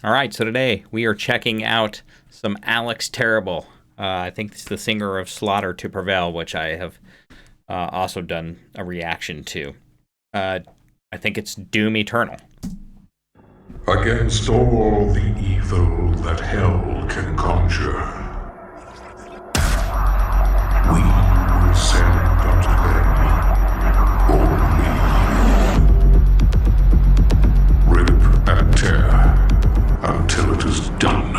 All right, so today we are checking out some Alex Terrible. I think it's the singer of Slaughter to Prevail, which I have also done a reaction to. I think it's Doom Eternal. Against all the evil that hell can conjure, we will send unto them only rip and tear until it is done.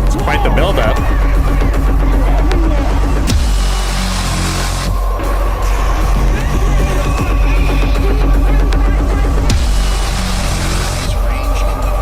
It's quite the build-up. Holy shit!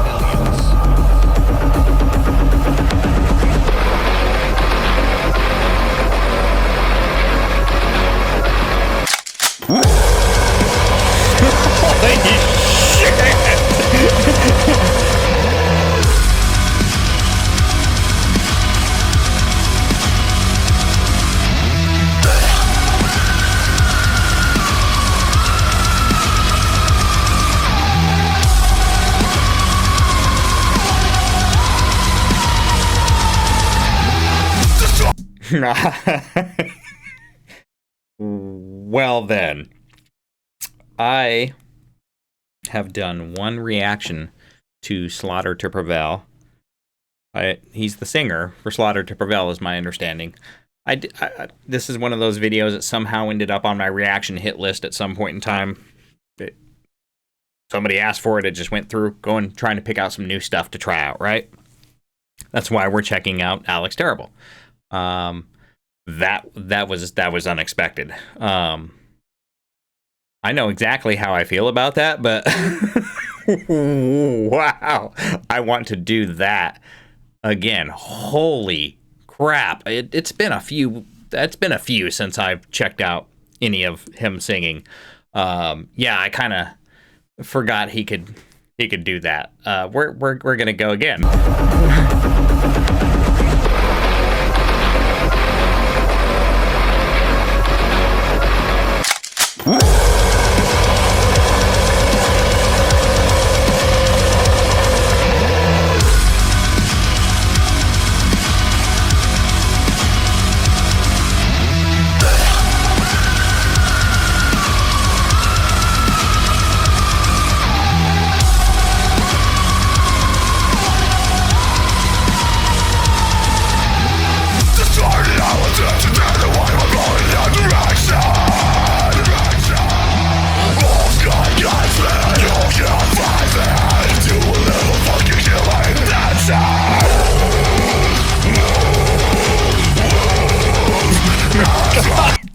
Well then, I have done one reaction to Slaughter to Prevail. He's the singer for Slaughter to Prevail, is my understanding. This is one of those videos that somehow ended up on my reaction hit list at some point in time. Somebody asked for it, it just went through, trying to pick out some new stuff to try out, right? That's why we're checking out Alex Terrible. That was unexpected. I know exactly how I feel about that, but wow, I want to do that again. Holy crap. It's been a few since I've checked out any of him singing. Yeah, I kind of forgot he could do that. We're going to go again.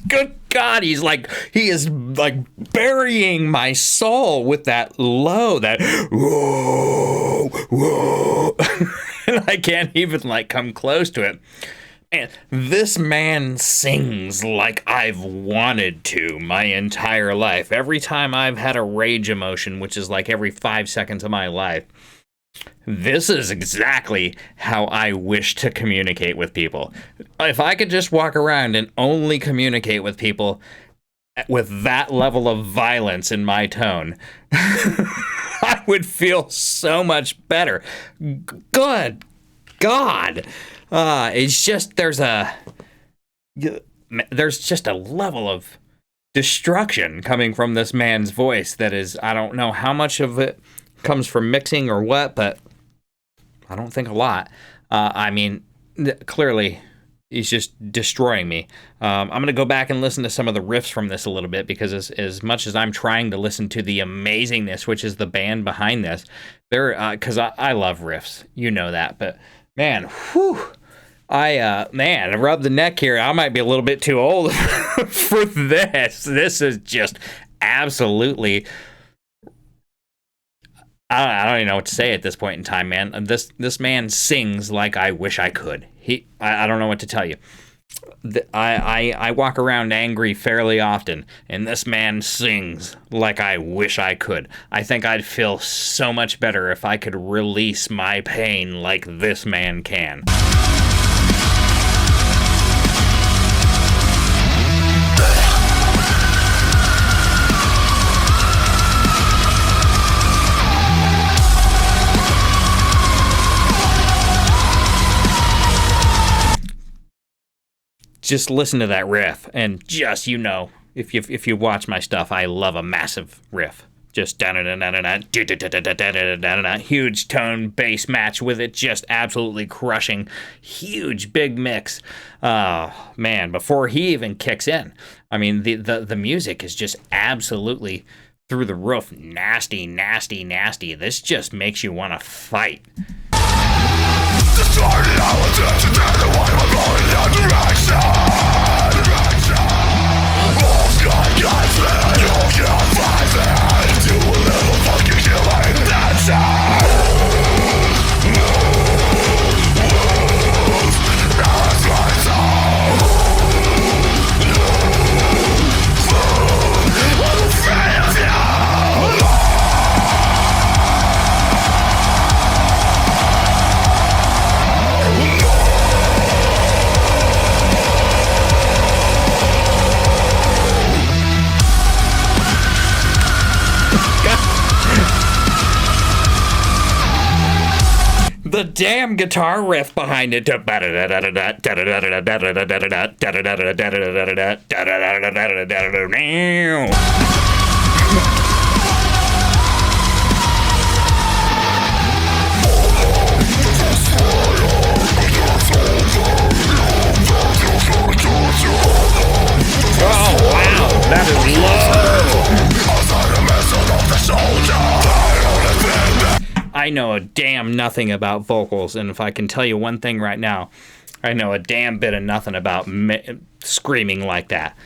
Good God, he is like burying my soul with that low, that whoa, whoa. And I can't even come close to it. And this man sings like I've wanted to my entire life. Every time I've had a rage emotion, which is like every 5 seconds of my life, this is exactly how I wish to communicate with people. If I could just walk around and only communicate with people with that level of violence in my tone, I would feel so much better. Good God. It's just, there's just a level of destruction coming from this man's voice that is, I don't know how much of it comes from mixing or what, but I don't think a lot. I mean, clearly he's just destroying me. I'm going to go back and listen to some of the riffs from this a little bit, because as much as I'm trying to listen to the amazingness, which is the band behind this, because I love riffs, you know that, but man, whew, I rubbed the neck here. I might be a little bit too old for this. This is just absolutely, I don't even know what to say at this point in time, man. This man sings like I wish I could. I don't know what to tell you. I walk around angry fairly often, and this man sings like I wish I could. I think I'd feel so much better if I could release my pain like this man can. just listen to that riff, and just, you know, if you watch my stuff, I love a massive riff. Just huge tone bass match with it, just absolutely crushing, huge big mix. Man, before he even kicks in, I mean, the music is just absolutely through the roof, nasty, nasty, nasty. This just makes you want to fight. The damn guitar riff behind it. Oh, wow, that is low. I know a damn nothing about vocals, and if I can tell you one thing right now, I know a damn bit of nothing about screaming like that.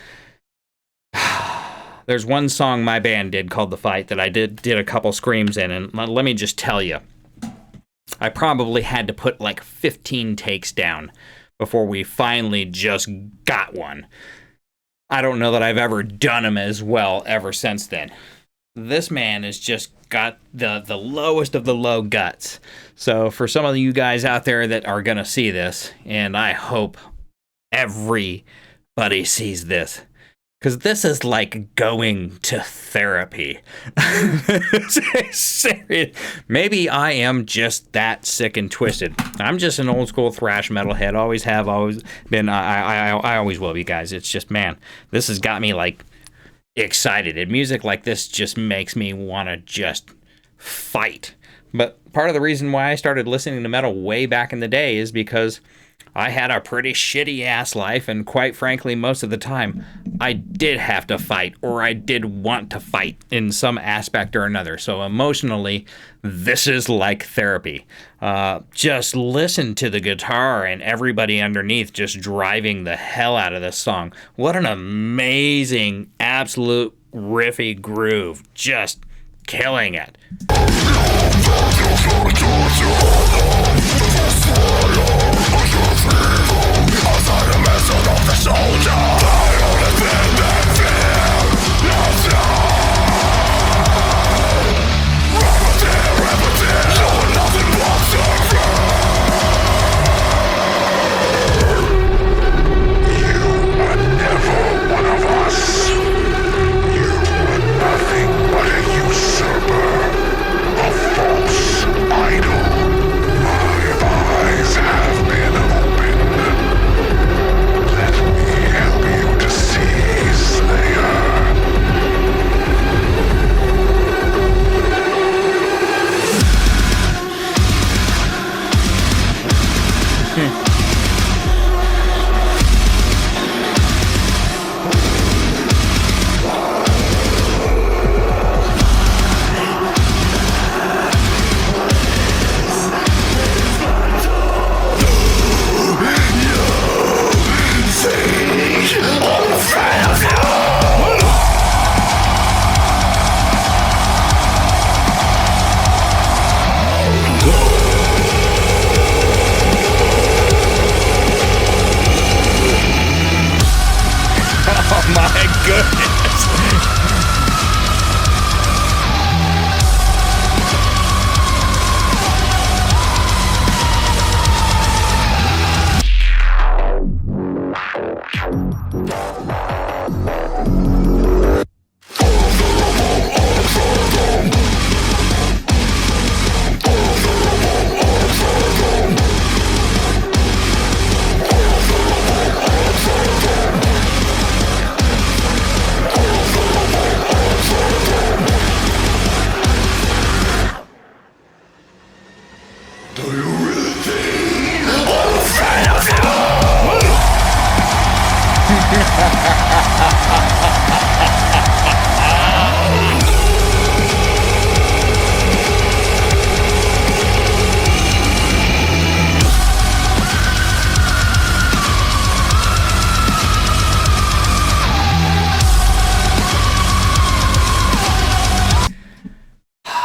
There's one song my band did called The Fight that I did a couple screams in, and let me just tell you, I probably had to put like 15 takes down before we finally just got one. I don't know that I've ever done them as well ever since then. This man has just got the lowest of the low guts. So for some of you guys out there that are going to see this, and I hope everybody sees this, because this is like going to therapy. Serious. Maybe I am just that sick and twisted. I'm just an old school thrash metalhead. Always have, always been. I always will be, guys. It's just, man, this has got me like excited. And music like this just makes me want to just fight. But part of the reason why I started listening to metal way back in the day is because I had a pretty shitty ass life, and quite frankly, most of the time, I did have to fight, or I did want to fight in some aspect or another. So emotionally, this is like therapy. Just listen to the guitar and everybody underneath just driving the hell out of this song. What an amazing, absolute riffy groove. Just killing it.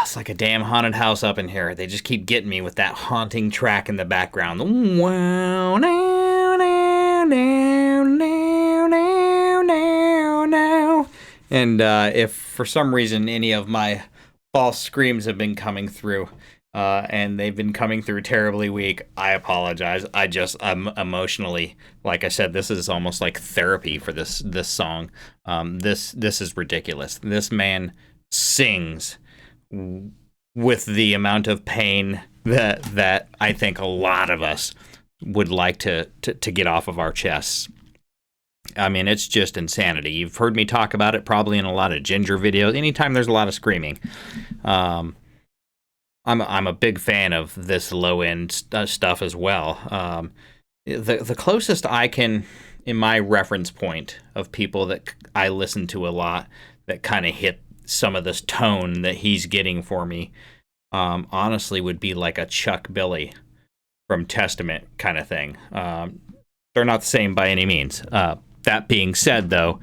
It's like a damn haunted house up in here. They just keep getting me with that haunting track in the background. Wow, now, now, now, now, now, now, now. And if for some reason any of my false screams have been coming through, and they've been coming through terribly weak, I apologize. I'm emotionally, like I said, this is almost like therapy for this song. This is ridiculous. This man sings with the amount of pain that I think a lot of us would like to get off of our chests. I mean, it's just insanity. You've heard me talk about it probably in a lot of Ginger videos. Anytime there's a lot of screaming, I'm a big fan of this low end stuff as well. The closest I can, in my reference point of people that I listen to a lot that kind of hit some of this tone that he's getting for me, honestly, would be like a Chuck Billy from Testament kind of thing. They're not the same by any means. That being said, though,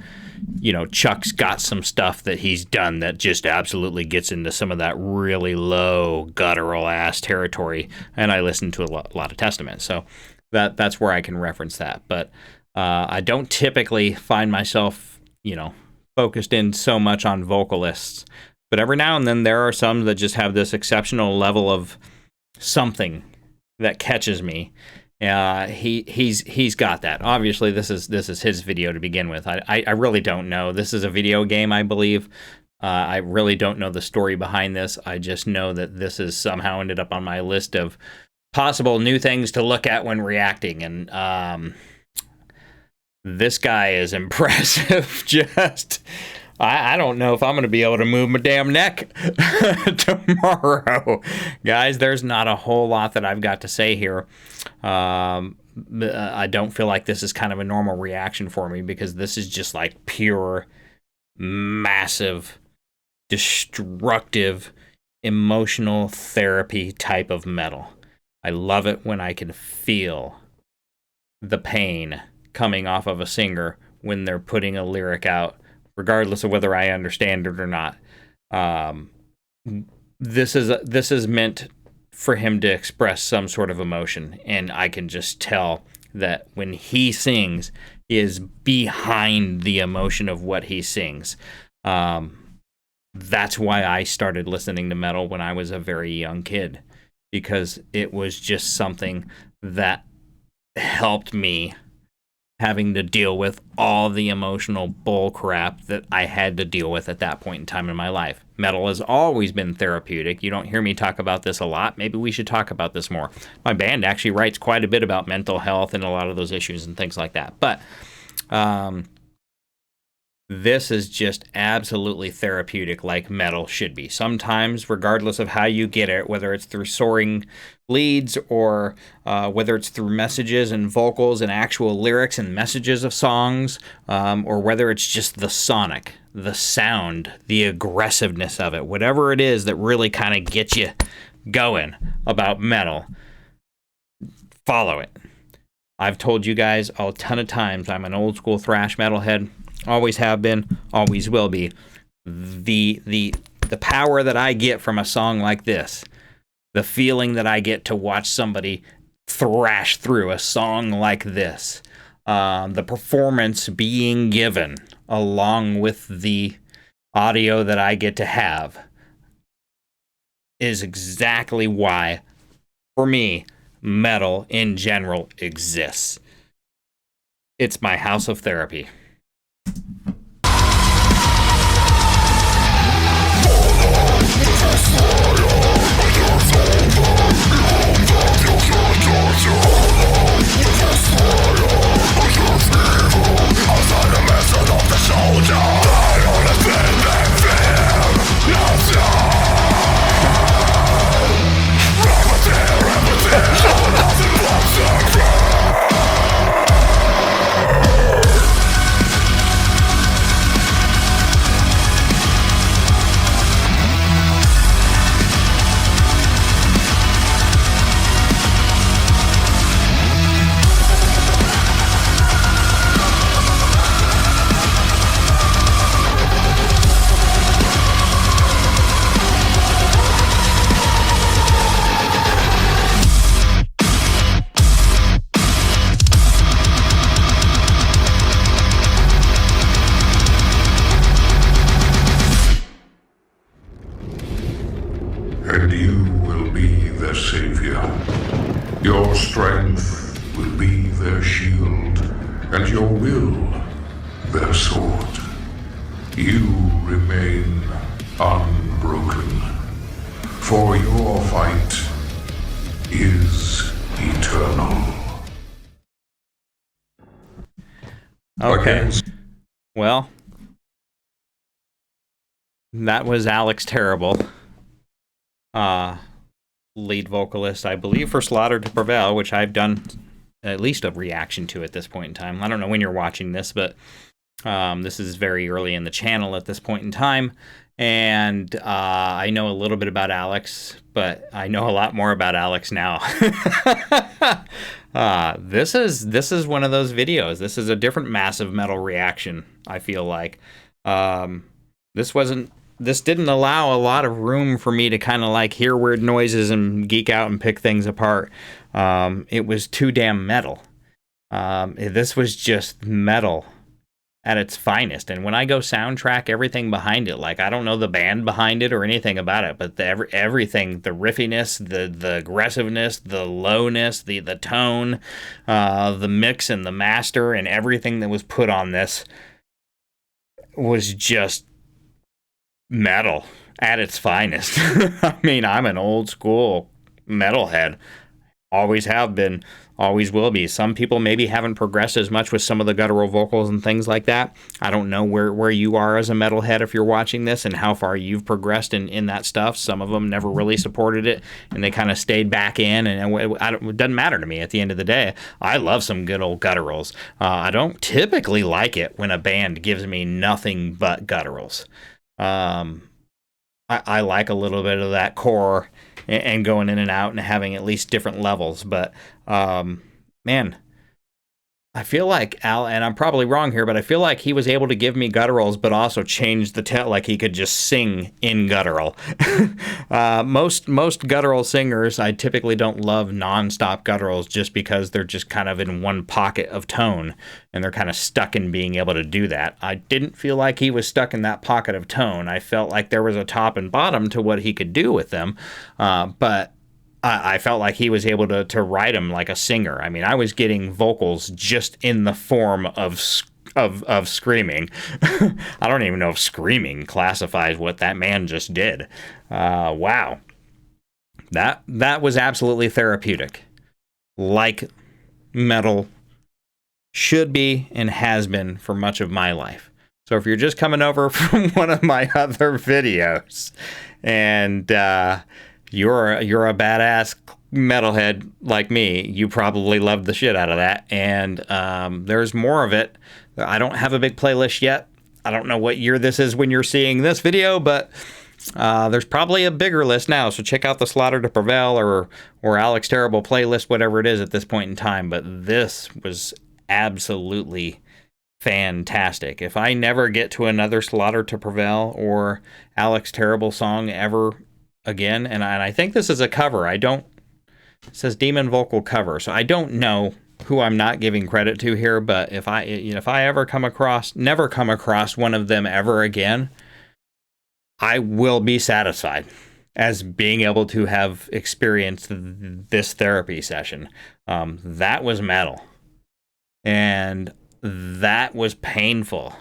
you know, Chuck's got some stuff that he's done that just absolutely gets into some of that really low, guttural ass territory, and I listen to a lot of Testament, so that's where I can reference that. But I don't typically find myself, you know, focused in so much on vocalists, but every now and then there are some that just have this exceptional level of something that catches me. He's got that. Obviously, this is his video to begin with. I really don't know. This is a video game, I believe. I really don't know the story behind this. I just know that this has somehow ended up on my list of possible new things to look at when reacting, and this guy is impressive. Just, I don't know if I'm going to be able to move my damn neck tomorrow. Guys, there's not a whole lot that I've got to say here. I don't feel like this is kind of a normal reaction for me, because this is just like pure, massive, destructive, emotional therapy type of metal. I love it when I can feel the pain coming off of a singer when they're putting a lyric out, regardless of whether I understand it or not. This is meant for him to express some sort of emotion, and I can just tell that when he sings, he is behind the emotion of what he sings. That's why I started listening to metal when I was a very young kid, because it was just something that helped me having to deal with all the emotional bull crap that I had to deal with at that point in time in my life. Metal has always been therapeutic. You don't hear me talk about this a lot. Maybe we should talk about this more. My band actually writes quite a bit about mental health and a lot of those issues and things like that. But this is just absolutely therapeutic, like metal should be. Sometimes, regardless of how you get it, whether it's through soaring leads or whether it's through messages and vocals and actual lyrics and messages of songs, or whether it's just the sonic, the sound, the aggressiveness of it, whatever it is that really kind of gets you going about metal, follow it. I've told you guys a ton of times I'm an old school thrash metalhead. Always have been, always will be. The power that I get from a song like this, the feeling that I get to watch somebody thrash through a song like this, the performance being given along with the audio that I get to have, is exactly why, for me, metal in general exists. It's my house of therapy. their sword, you remain unbroken. For your fight is eternal. Okay. Well, that was Alex Terrible, lead vocalist, I believe, for Slaughter to Prevail, which I've done at least a reaction to at this point in time. I don't know when you're watching this, but this is very early in the channel at this point in time. And I know a little bit about Alex, but I know a lot more about Alex now. This is one of those videos. This is a different massive metal reaction, I feel like. This didn't allow a lot of room for me to kind of like hear weird noises and geek out and pick things apart. It was too damn metal. This was just metal at its finest. And when I go soundtrack everything behind it, like I don't know the band behind it or anything about it, but everything, the riffiness, the aggressiveness, the lowness, the tone, the mix and the master and everything that was put on this was just metal at its finest. I mean, I'm an old school metalhead. Always have been, always will be. Some people maybe haven't progressed as much with some of the guttural vocals and things like that. I don't know where you are as a metalhead if you're watching this and how far you've progressed in that stuff. Some of them never really supported it and they kind of stayed back in, and it doesn't matter to me at the end of the day. I love some good old gutturals. I don't typically like it when a band gives me nothing but gutturals. I like a little bit of that core and going in and out and having at least different levels. But, man, I feel like and I'm probably wrong here, but I feel like he was able to give me gutturals, but also change the like he could just sing in guttural. Most guttural singers, I typically don't love nonstop gutturals just because they're just kind of in one pocket of tone and they're kind of stuck in being able to do that. I didn't feel like he was stuck in that pocket of tone. I felt like there was a top and bottom to what he could do with them, but I felt like he was able to write them like a singer. I mean, I was getting vocals just in the form of screaming. I don't even know if screaming classifies what that man just did. Wow. That was absolutely therapeutic. Like metal should be and has been for much of my life. So if you're just coming over from one of my other videos and you're a badass metalhead like me, you probably loved the shit out of that, and there's more of it. I don't have a big playlist yet. I don't know what year this is when you're seeing this video, but there's probably a bigger list now, so check out the Slaughter to Prevail or Alex Terrible playlist, whatever it is at this point in time. But this was absolutely fantastic. If I never get to another Slaughter to Prevail or Alex Terrible song ever again, and I think this is a cover. It says Demon Vocal cover, so I don't know who I'm not giving credit to here, but if I ever never come across one of them ever again, I will be satisfied as being able to have experienced this therapy session. That was metal, and that was painful.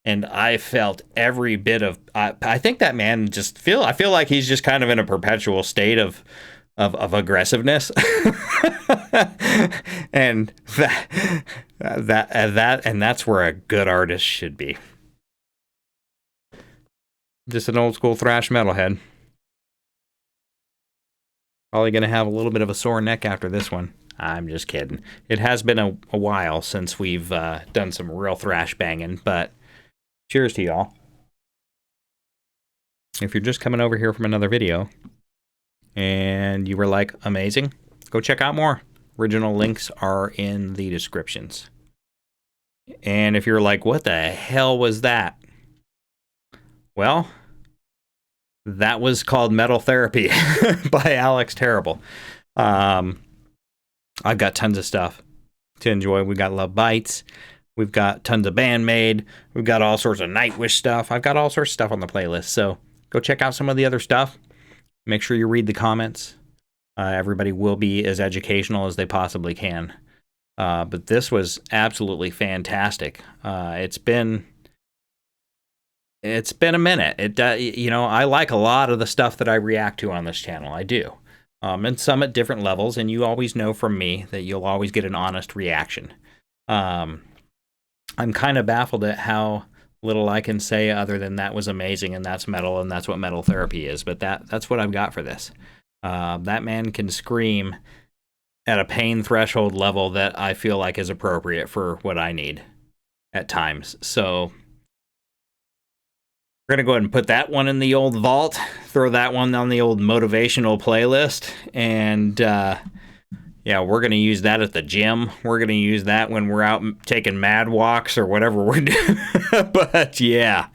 And I felt every bit of. I think that man I feel like he's just kind of in a perpetual state of aggressiveness, and that's where a good artist should be. Just an old school thrash metalhead. Probably gonna have a little bit of a sore neck after this one. I'm just kidding. It has been a while since we've done some real thrash banging, but. Cheers to y'all. If you're just coming over here from another video and you were like, amazing, go check out more. Original links are in the descriptions. And if you're like, what the hell was that? Well, that was called Metal Therapy by Alex Terrible. I've got tons of stuff to enjoy. We got Love Bites. We've got tons of Bandmade. We've got all sorts of Nightwish stuff. I've got all sorts of stuff on the playlist. So go check out some of the other stuff. Make sure you read the comments. Everybody will be as educational as they possibly can. But this was absolutely fantastic. It's been a minute. I like a lot of the stuff that I react to on this channel. I do. And some at different levels, and you always know from me that you'll always get an honest reaction. I'm kind of baffled at how little I can say other than that was amazing, and that's metal, and that's what metal therapy is. But that's what I've got for this. That man can scream at a pain threshold level that I feel like is appropriate for what I need at times. So we're going to go ahead and put that one in the old vault, throw that one on the old motivational playlist, and we're going to use that at the gym. We're going to use that when we're out taking mad walks or whatever we're doing. But yeah,